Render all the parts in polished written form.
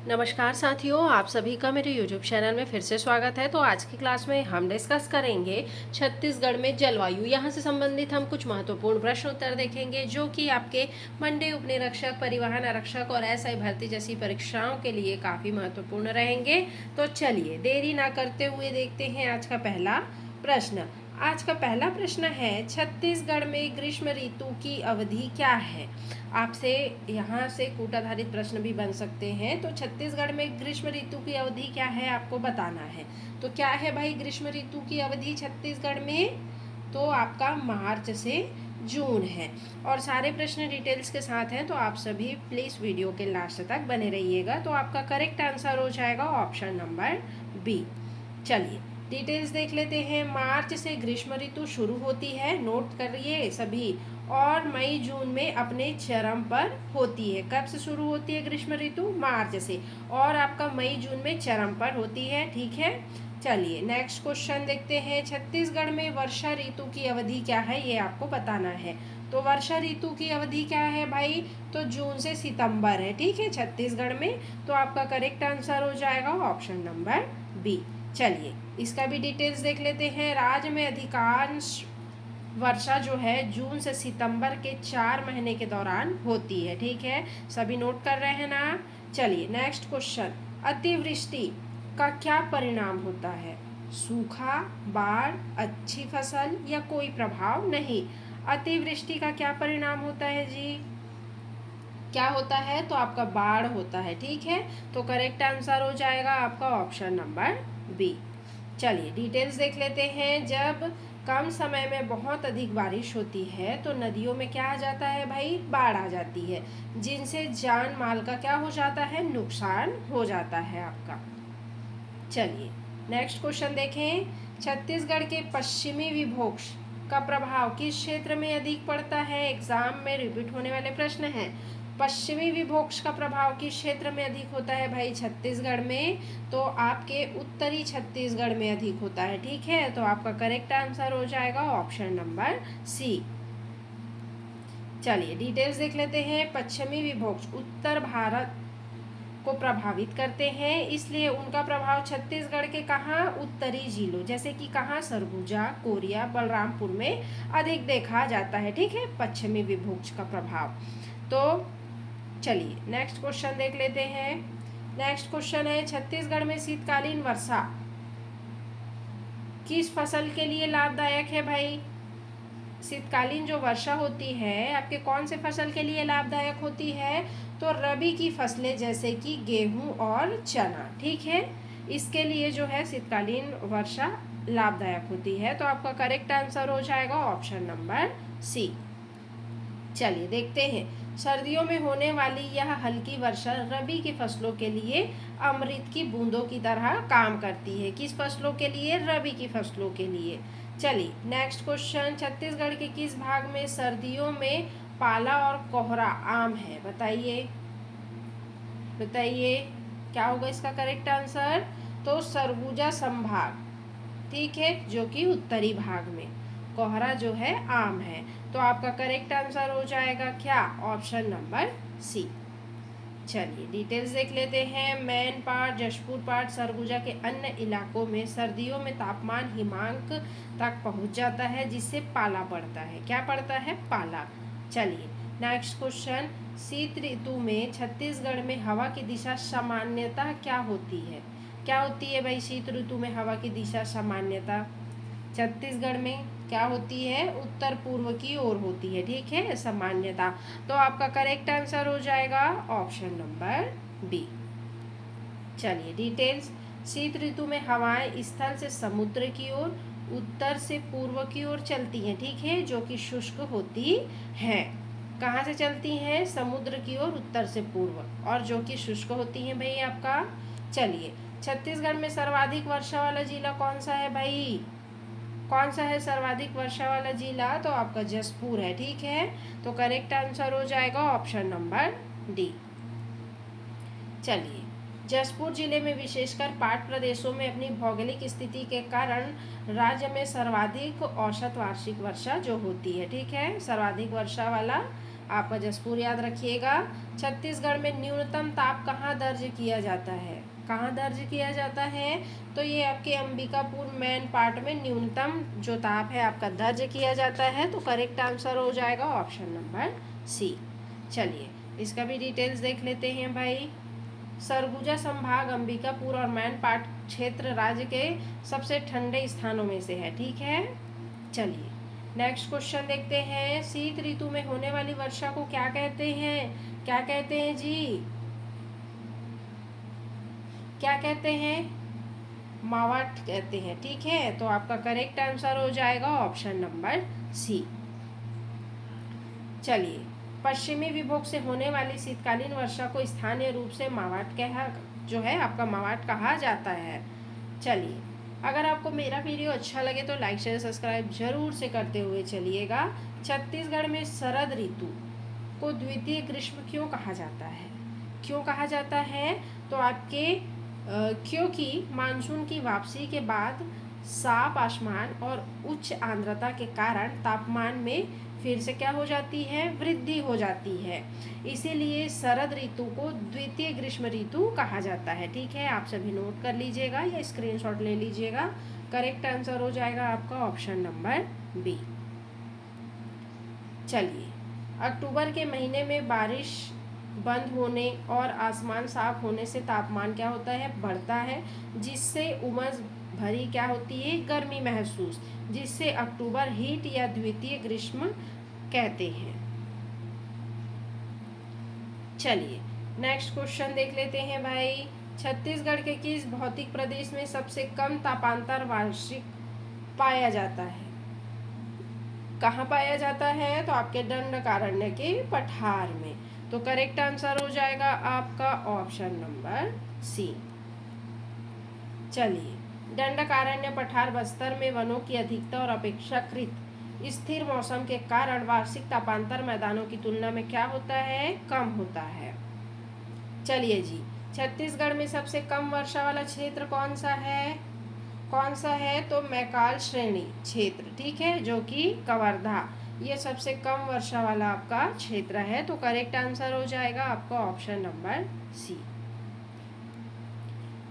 नमस्कार साथियों, आप सभी का मेरे YouTube चैनल में फिर से स्वागत है। तो आज की क्लास में हम डिस्कस करेंगे छत्तीसगढ़ में जलवायु। यहाँ से संबंधित हम कुछ महत्वपूर्ण प्रश्न उत्तर देखेंगे जो कि आपके मंडी उपनिरीक्षक, परिवहन आरक्षक और एसआई भर्ती जैसी परीक्षाओं के लिए काफ़ी महत्वपूर्ण रहेंगे। तो चलिए देरी ना करते हुए देखते हैं आज का पहला प्रश्न। आज का पहला प्रश्न है, छत्तीसगढ़ में ग्रीष्म ऋतु की अवधि क्या है। आपसे यहाँ से कूटाधारित प्रश्न भी बन सकते हैं। तो छत्तीसगढ़ में ग्रीष्म ऋतु की अवधि क्या है आपको बताना है। तो क्या है भाई ग्रीष्म ऋतु की अवधि छत्तीसगढ़ में? तो आपका मार्च से जून है। और सारे प्रश्न डिटेल्स के साथ हैं, तो आप सभी प्लीज़ वीडियो के लास्ट तक बने रहिएगा। तो आपका करेक्ट आंसर हो जाएगा ऑप्शन नंबर बी। चलिए डिटेल्स देख लेते हैं। मार्च से ग्रीष्म ऋतु शुरू होती है, नोट करिए सभी, और मई जून में अपने चरम पर होती है। कब से शुरू होती है ग्रीष्म ऋतु? मार्च से, और आपका मई जून में चरम पर होती है। ठीक है, चलिए नेक्स्ट क्वेश्चन देखते हैं। छत्तीसगढ़ में वर्षा ऋतु की अवधि क्या है, ये आपको बताना है। तो वर्षा ऋतु की अवधि क्या है भाई? तो जून से सितंबर है। ठीक है, छत्तीसगढ़ में। तो आपका करेक्ट आंसर हो जाएगा ऑप्शन नंबर बी। चलिए इसका भी डिटेल्स देख लेते हैं। राज्य में अधिकांश वर्षा जो है जून से सितंबर के 4 महीने के दौरान होती है। ठीक है, सभी नोट कर रहे हैं ना। चलिए नेक्स्ट क्वेश्चन। अतिवृष्टि का क्या परिणाम होता है? सूखा, बाढ़, अच्छी फसल या कोई प्रभाव नहीं। अतिवृष्टि का क्या परिणाम होता है जी? क्या होता है? तो आपका बाढ़ होता है। ठीक है, तो करेक्ट आंसर हो जाएगा आपका ऑप्शन नंबर बी। चलिए डिटेल्स देख लेते हैं। जब कम समय में बहुत अधिक बारिश होती है तो नदियों में क्या आ जाता है भाई? बाढ़ आ जाती है, जिनसे जान माल का क्या हो जाता है? नुकसान हो जाता है आपका। चलिए नेक्स्ट क्वेश्चन देखें। छत्तीसगढ़ के पश्चिमी विभोक्ष का प्रभाव किस क्षेत्र में अधिक पड़ता है? एग्जाम में रिपीट होने वाले प्रश्न हैं। पश्चिमी विभोक्ष का प्रभाव किस क्षेत्र में अधिक होता है भाई? छत्तीसगढ़ में। तो आपके उत्तरी छत्तीसगढ़ में अधिक होता है। ठीक है, तो आपका करेक्ट आंसर हो जाएगा ऑप्शन नंबर सी। चलिए डिटेल्स देख लेते हैं। पश्चिमी विभोक्ष उत्तर भारत को प्रभावित करते हैं, इसलिए उनका प्रभाव छत्तीसगढ़ के कहाँ? उत्तरी जिलों जैसे कि कहाँ? सरगुजा, कोरिया, बलरामपुर में अधिक देखा जाता है। ठीक है, पश्चिमी विभोक्ष का प्रभाव। तो चलिए नेक्स्ट क्वेश्चन देख लेते हैं। नेक्स्ट क्वेश्चन है, छत्तीसगढ़ में शीतकालीन वर्षा किस फसल के लिए लाभदायक है भाई? शीतकालीन जो वर्षा होती है आपके कौन से फसल के लिए लाभदायक होती है? तो रबी की फसलें जैसे कि गेहूं और चना। ठीक है, इसके लिए जो है शीतकालीन वर्षा लाभदायक होती है। तो आपका करेक्ट आंसर हो जाएगा ऑप्शन नंबर सी। चलिए देखते हैं। सर्दियों में होने वाली यह हल्की वर्षा रबी की फसलों के लिए अमृत की बूंदों की तरह काम करती है। किस फसलों के लिए? रबी की फसलों के लिए। चलिए नेक्स्ट क्वेश्चन। छत्तीसगढ़ के किस भाग में सर्दियों में पाला और कोहरा आम है? बताइए बताइए क्या होगा इसका करेक्ट आंसर? तो सरगुजा संभाग। ठीक है, जो कि उत्तरी भाग में कोहरा जो है आम है। तो आपका करेक्ट आंसर हो जाएगा क्या? Option number C. चलिए डिटेल्स देख लेते हैं। मैनपाट, जशपुरपाट, सरगुजा के अन्य इलाकों में सर्दियों में तापमान हिमांक तक पहुंच जाता है, जिससे पाला पड़ता है। क्या पड़ता है? पाला। चलिए नेक्स्ट क्वेश्चन। शीत ऋतु में छत्तीसगढ़ में हवा की दिशा सामान्यतः क्या होती है? क्या होती है भाई शीत ऋतु में हवा की दिशा सामान्यतः? छत्तीसगढ़ में क्या होती है? उत्तर पूर्व की ओर होती है। ठीक है, सामान्यता। तो आपका करेक्ट आंसर हो जाएगा ऑप्शन नंबर बी। चलिए डिटेल्स। शीत ऋतु में हवाएं स्थल से समुद्र की ओर, उत्तर से पूर्व की ओर चलती हैं। ठीक है, जो कि शुष्क होती हैं। कहाँ से चलती हैं? समुद्र की ओर, उत्तर से पूर्व, और जो कि शुष्क होती हैं भाई आपका। चलिए छत्तीसगढ़ में सर्वाधिक वर्षा वाला जिला कौन सा है भाई? कौन सा है सर्वाधिक वर्षा वाला जिला? तो आपका जशपुर है। ठीक है, तो करेक्ट आंसर हो जाएगा ऑप्शन नंबर डी। चलिए जशपुर जिले में विशेषकर पाट प्रदेशों में अपनी भौगोलिक स्थिति के कारण राज्य में सर्वाधिक औसत वार्षिक वर्षा जो होती है। ठीक है, सर्वाधिक वर्षा वाला आपका जसपुर याद रखिएगा। छत्तीसगढ़ में न्यूनतम ताप कहाँ दर्ज किया जाता है? कहाँ दर्ज किया जाता है? तो ये आपके अंबिकापुर मेन पार्ट में न्यूनतम जो ताप है आपका दर्ज किया जाता है। तो करेक्ट आंसर हो जाएगा ऑप्शन नंबर सी। चलिए इसका भी डिटेल्स देख लेते हैं भाई। सरगुजा संभाग अंबिकापुर और मैनपाट क्षेत्र राज्य के सबसे ठंडे स्थानों में से है। ठीक है, चलिए नेक्स्ट क्वेश्चन देखते हैं। शीत ऋतु में होने वाली वर्षा को क्या कहते हैं? क्या कहते हैं जी? क्या कहते हैं? मावठ कहते हैं। ठीक है, तो आपका करेक्ट आंसर हो जाएगा ऑप्शन नंबर सी। चलिए पश्चिमी विभोग से होने वाली शीतकालीन वर्षा को स्थानीय रूप से मावठ जो है आपका मावठ कहा जाता है। चलिए अगर आपको मेरा वीडियो अच्छा लगे तो लाइक शेयर सब्सक्राइब जरूर से करते हुए चलिएगा। छत्तीसगढ़ में शरद ऋतु को द्वितीय ग्रीष्म क्यों कहा जाता है? क्यों कहा जाता है? तो आपके क्योंकि मानसून की वापसी के बाद साफ आसमान और उच्च आर्द्रता के कारण तापमान में फिर से क्या हो जाती है? वृद्धि हो जाती है। इसीलिए शरद ऋतु को द्वितीय ग्रीष्म ऋतु कहा जाता है। ठीक है, आप सभी नोट कर लीजिएगा या स्क्रीनशॉट ले लीजिएगा। करेक्ट आंसर हो जाएगा आपका ऑप्शन नंबर बी। चलिए अक्टूबर के महीने में बारिश बंद होने और आसमान साफ होने से तापमान क्या होता है? बढ़ता है, जिससे उमस भरी क्या होती है? गर्मी महसूस, जिससे अक्टूबर हीट या द्वितीय ग्रीष्म कहते हैं। चलिए नेक्स्ट क्वेश्चन देख लेते हैं भाई। छत्तीसगढ़ के किस भौतिक प्रदेश में सबसे कम तापांतर वार्षिक पाया जाता है? कहाँ पाया जाता है? तो आपके दंडकारण्य के पठार में। तो करेक्ट आंसर हो जाएगा आपका ऑप्शन नंबर सी। चलिए दंडकारण्य पठार बस्तर में वनों की अधिकता और अपेक्षाकृत स्थिर मौसम के कारण वार्षिक तापांतर मैदानों की तुलना में क्या होता है? कम होता है। चलिए जी छत्तीसगढ़ में सबसे कम वर्षा वाला क्षेत्र कौन सा है? कौन सा है? तो मैकाल श्रेणी क्षेत्र। ठीक है, जो कि कवर्धा, ये सबसे कम वर्षा वाला आपका क्षेत्र है। तो करेक्ट आंसर हो जाएगा आपका ऑप्शन नंबर सी।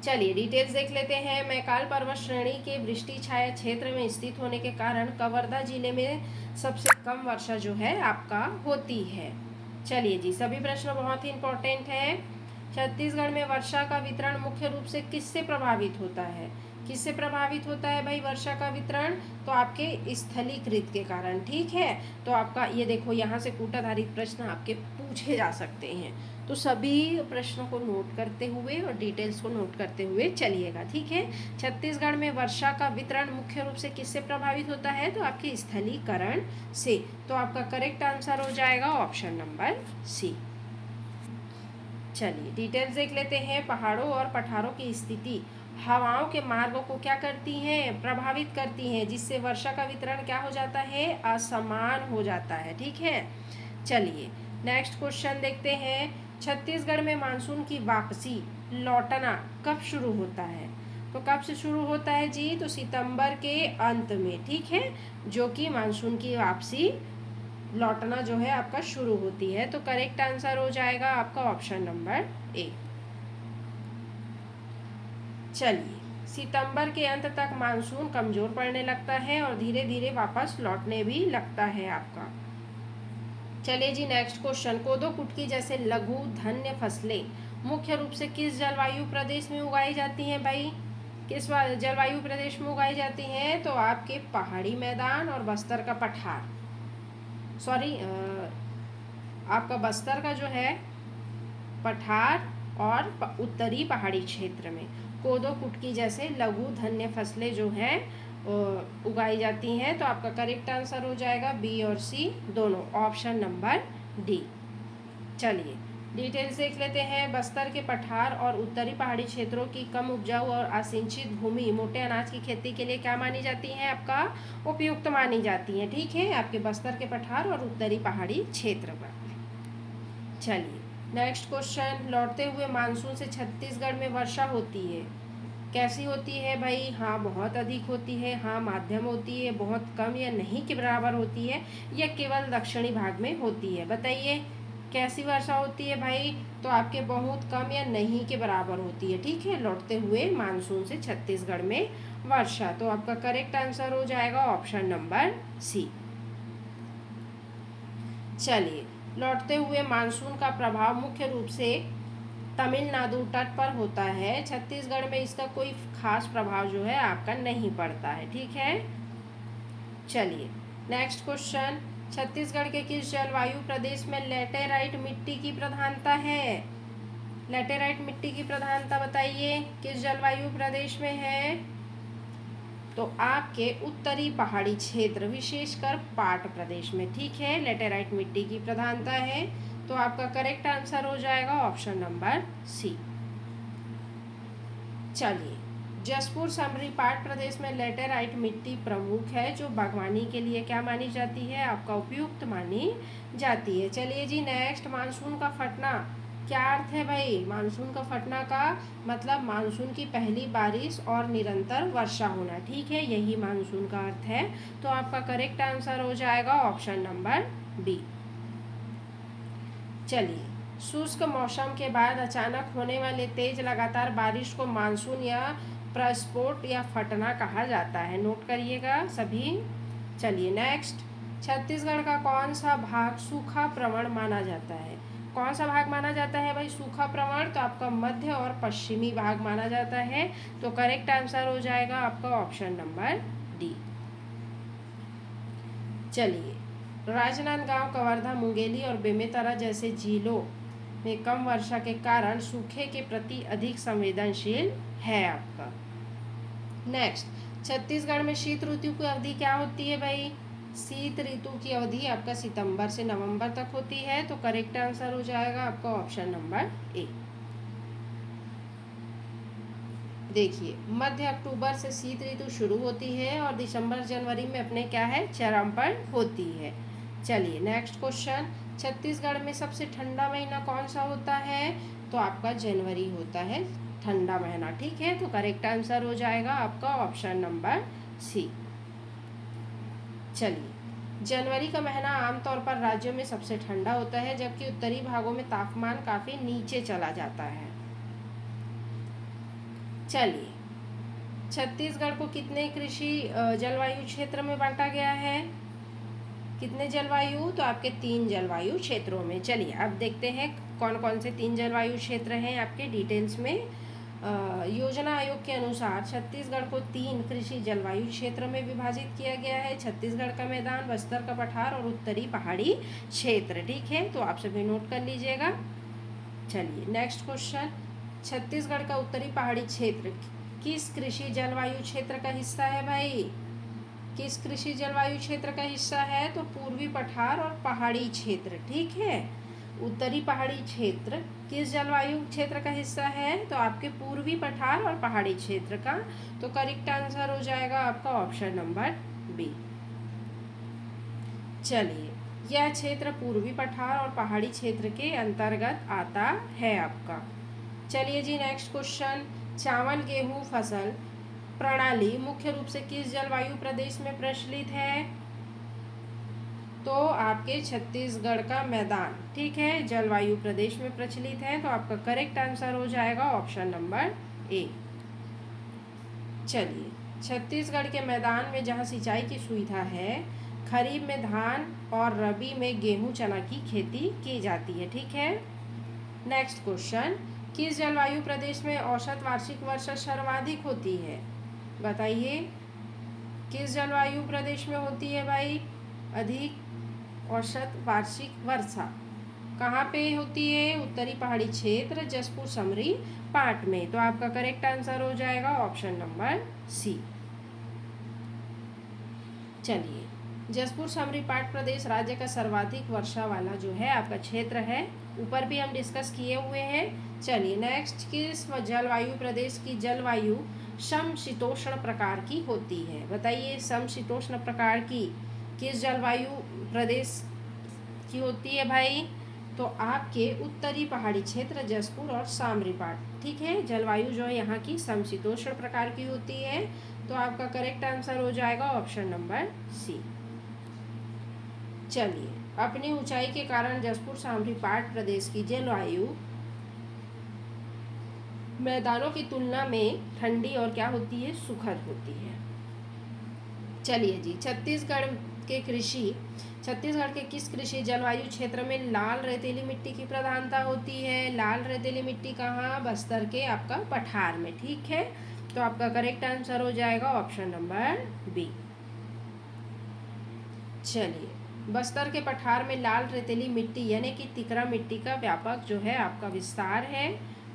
चलिए डिटेल्स देख लेते हैं। मैकाल पर्वत श्रेणी के वृष्टि छाया क्षेत्र में स्थित होने के कारण कवर्धा जिले में सबसे कम वर्षा जो है आपका होती है। चलिए जी सभी प्रश्न बहुत ही इंपॉर्टेंट है। छत्तीसगढ़ में वर्षा का वितरण मुख्य रूप से किससे प्रभावित होता है? किससे प्रभावित होता है भाई वर्षा का वितरण? तो आपके स्थलीकृत के कारण। ठीक है, तो आपका ये देखो यहाँ से कूट आधारित प्रश्न आपके पूछे जा सकते हैं। तो सभी प्रश्नों को नोट करते हुए और डिटेल्स को नोट करते हुए चलिएगा। ठीक है, छत्तीसगढ़ में वर्षा का वितरण मुख्य रूप से किससे प्रभावित होता है? तो आपके स्थलीकरण से। तो आपका करेक्ट आंसर हो जाएगा ऑप्शन नंबर सी। चलिए डिटेल्स देख लेते हैं। पहाड़ों और पठारों की स्थिति हवाओं के मार्गों को क्या करती हैं? प्रभावित करती हैं, जिससे वर्षा का वितरण क्या हो जाता है? असमान हो जाता है। ठीक है, चलिए नेक्स्ट क्वेश्चन देखते हैं। छत्तीसगढ़ में मानसून की वापसी लौटना कब शुरू होता है? तो कब से शुरू होता है जी? तो सितंबर के अंत में। ठीक है, जो कि मानसून की वापसी लौटना जो है आपका शुरू होती है। तो करेक्ट आंसर हो जाएगा आपका ऑप्शन नंबर ए। चलिए सितंबर के अंत तक मानसून कमजोर पड़ने लगता है और धीरे धीरे वापस लौटने भी लगता है आपका। चलिए जी नेक्स्ट क्वेश्चन। कोदो कुटकी जैसे लघु धान्य फसलें मुख्य रूप से किस जलवायु प्रदेश में उगाई जाती हैं भाई? किस जलवायु प्रदेश में उगाई जाती हैं? तो आपके पहाड़ी मैदान और बस्तर का पठार, सॉरी आपका बस्तर का जो है पठार और उत्तरी पहाड़ी क्षेत्र में कोदो कुटकी जैसे लघु धान्य फसलें जो हैं उगाई जाती हैं। तो आपका करेक्ट आंसर हो जाएगा बी और सी दोनों, ऑप्शन नंबर डी। चलिए डिटेल्स देख लेते हैं। बस्तर के पठार और उत्तरी पहाड़ी क्षेत्रों की कम उपजाऊ और असिंचित भूमि मोटे अनाज की खेती के लिए क्या मानी जाती है? आपका उपयुक्त मानी जाती है। ठीक है, आपके बस्तर के पठार और उत्तरी पहाड़ी क्षेत्र पर। चलिए नेक्स्ट क्वेश्चन। लौटते हुए मानसून से छत्तीसगढ़ में वर्षा होती है। कैसी होती है भाई? हाँ बहुत अधिक होती है, हाँ माध्यम होती है, बहुत कम या नहीं के बराबर होती है, या केवल दक्षिणी भाग में होती है। बताइए कैसी वर्षा होती है भाई? तो आपके बहुत कम या नहीं के बराबर होती है। ठीक है, लौटते हुए मानसून से छत्तीसगढ़ में वर्षा। तो आपका करेक्ट आंसर हो जाएगा ऑप्शन नंबर सी। चलिए, लौटते हुए मानसून का प्रभाव मुख्य रूप से तमिलनाडु तट पर होता है। छत्तीसगढ़ में इसका कोई खास प्रभाव जो है आपका नहीं पड़ता है। ठीक है, चलिए नेक्स्ट क्वेश्चन, छत्तीसगढ़ के किस जलवायु प्रदेश में लेटेराइट मिट्टी की प्रधानता है? लेटेराइट मिट्टी की प्रधानता बताइए किस जलवायु प्रदेश में है? तो आपके उत्तरी पहाड़ी क्षेत्र, विशेषकर पाट प्रदेश में। ठीक है, लेटेराइट मिट्टी की प्रधानता है। तो आपका करेक्ट आंसर हो जाएगा ऑप्शन नंबर सी। चलिए, जसपुर समरी पाट प्रदेश में लेटेराइट मिट्टी प्रमुख है, जो बागवानी के लिए क्या मानी जाती है? आपका उपयुक्त मानी जाती है। चलिए जी नेक्स्ट, मानसून का फटना क्या अर्थ है भाई? मानसून का फटना का मतलब मानसून की पहली बारिश और निरंतर वर्षा होना। ठीक है, यही मानसून का अर्थ है। तो आपका करेक्ट आंसर हो जाएगा ऑप्शन नंबर बी। चलिए, शुष्क मौसम के बाद अचानक होने वाले तेज लगातार बारिश को मानसून या प्रस्फोट या फटना कहा जाता है। नोट करिएगा सभी। चलिए नेक्स्ट, छत्तीसगढ़ का कौन सा भाग सूखा प्रवण माना जाता है? कौन सा भाग माना जाता है भाई सूखा प्रवण? तो आपका मध्य और पश्चिमी भाग माना जाता है। तो करेक्ट आंसर हो जाएगा आपका ऑप्शन नंबर डी। चलिए, राजनांदगांव, कवर्धा, मुंगेली और बेमेतरा जैसे जिलों में कम वर्षा के कारण सूखे के प्रति अधिक संवेदनशील है आपका। नेक्स्ट, छत्तीसगढ़ में शीत ऋतु की अवधि क्या होती है भाई? शीत ऋतु की अवधि आपका सितंबर से नवंबर तक होती है। तो करेक्ट आंसर हो जाएगा आपका ऑप्शन नंबर ए। देखिए, मध्य अक्टूबर से शीत ऋतु शुरू होती है और दिसंबर जनवरी में अपने क्या है चरम पर होती है। चलिए नेक्स्ट क्वेश्चन, छत्तीसगढ़ में सबसे ठंडा महीना कौन सा होता है? तो आपका जनवरी होता है ठंडा महीना। ठीक है, तो करेक्ट आंसर हो जाएगा आपका ऑप्शन नंबर सी। चलिए, जनवरी का महीना आमतौर पर राज्यों में सबसे ठंडा होता है, जबकि उत्तरी भागों में तापमान काफी नीचे चला जाता है। चलिए, छत्तीसगढ़ को कितने कृषि जलवायु क्षेत्र में बांटा गया है? कितने जलवायु? तो आपके 3 जलवायु क्षेत्रों में। चलिए अब देखते हैं कौन कौन से 3 जलवायु क्षेत्र हैं आपके डिटेल्स में। योजना आयोग के अनुसार छत्तीसगढ़ को 3 कृषि जलवायु क्षेत्र में विभाजित किया गया है। छत्तीसगढ़ का मैदान, बस्तर का पठार और उत्तरी पहाड़ी क्षेत्र। ठीक है, तो आप सभी नोट कर लीजिएगा। चलिए नेक्स्ट क्वेश्चन, छत्तीसगढ़ का उत्तरी पहाड़ी क्षेत्र किस कृषि जलवायु क्षेत्र का हिस्सा है भाई? किस कृषि जलवायु क्षेत्र का हिस्सा है? तो पूर्वी पठार और पहाड़ी क्षेत्र। ठीक है, उत्तरी पहाड़ी क्षेत्र किस जलवायु क्षेत्र का हिस्सा है? तो आपके पूर्वी पठार और पहाड़ी क्षेत्र का। तो करेक्ट आंसर हो जाएगा आपका ऑप्शन नंबर बी। चलिए, यह क्षेत्र पूर्वी पठार और पहाड़ी क्षेत्र के अंतर्गत आता है आपका। चलिए जी नेक्स्ट क्वेश्चन, चावल गेहूं फसल प्रणाली मुख्य रूप से किस जलवायु प्रदेश में प्रचलित है? तो आपके छत्तीसगढ़ का मैदान। ठीक है, जलवायु प्रदेश में प्रचलित है। तो आपका करेक्ट आंसर हो जाएगा ऑप्शन नंबर ए। चलिए, छत्तीसगढ़ के मैदान में जहाँ सिंचाई की सुविधा है, खरीफ में धान और रबी में गेहूं चना की खेती की जाती है। ठीक है, नेक्स्ट क्वेश्चन, किस जलवायु प्रदेश में औसत वार्षिक वर्षा सर्वाधिक होती है? बताइए किस जलवायु प्रदेश में होती है भाई अधिक औसत वार्षिक वर्षा? कहाँ पे होती है? उत्तरी पहाड़ी क्षेत्र, जसपुर समरी पाट में। तो आपका करेक्ट आंसर हो जाएगा ऑप्शन नंबर सी। चलिए, जसपुर समरी पाट प्रदेश राज्य का सर्वाधिक वर्षा वाला जो है आपका क्षेत्र है। ऊपर भी हम डिस्कस किए हुए हैं। चलिए नेक्स्ट, किस जलवायु प्रदेश की जलवायु समशीतोष्ण प्रकार की होती है? बताइए समशीतोष्ण प्रकार की किस जलवायु प्रदेश की होती है भाई? तो आपके उत्तरी पहाड़ी क्षेत्र जसपुर और सामरीपाट, ठीक है। जलवायु जो है यहाँ की समशीतोष्ण प्रकार की होती है। तो आपका करेक्ट आंसर हो जाएगा ऑप्शन नंबर सी। चलिए, अपनी ऊंचाई के कारण जसपुर सामरीपाट प्रदेश की जलवायु मैदानों की तुलना में ठंडी और क्या होती है, सुखद होती है। चलिए जी, छत्तीसगढ़ के किस कृषि जलवायु क्षेत्र में लाल रेतीली मिट्टी की प्रधानता होती है? लाल रेतीली मिट्टी कहाँ? बस्तर के आपका पठार में, ठीक है। तो आपका करेक्ट आंसर हो जाएगा ऑप्शन नंबर बी। चलिए, बस्तर के पठार में लाल रेतीली मिट्टी यानी कि तिकरा मिट्टी का व्यापक जो है आपका विस्तार है।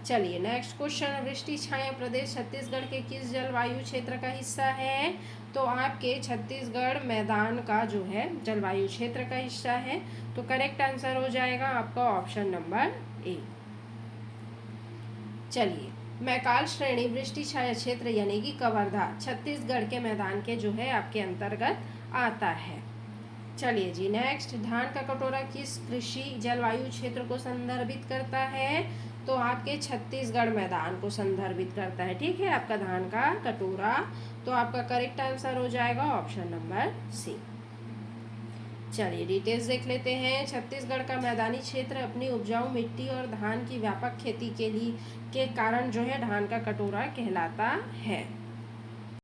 चलिए नेक्स्ट क्वेश्चन, वृष्टि छाया प्रदेश छत्तीसगढ़ के किस जलवायु क्षेत्र का हिस्सा है? तो आपके छत्तीसगढ़ मैदान का जो है जलवायु क्षेत्र का हिस्सा है। तो करेक्ट आंसर हो जाएगा आपका ऑप्शन नंबर ए। चलिए, मैकाल श्रेणी वृष्टि छाया क्षेत्र यानी कि कवर्धा छत्तीसगढ़ के मैदान के जो है आपके अंतर्गत आता है। चलिए जी नेक्स्ट, धान का कटोरा किस कृषि जलवायु क्षेत्र को संदर्भित करता है? तो आपके छत्तीसगढ़ मैदान को संदर्भित करता है, ठीक है, आपका धान का कटोरा। तो आपका करेक्ट आंसर हो जाएगा ऑप्शन नंबर सी। चलिए डिटेल्स देख लेते हैं। छत्तीसगढ़ का मैदानी क्षेत्र अपनी उपजाऊ मिट्टी और धान की व्यापक खेती के कारण जो है धान का कटोरा कहलाता है।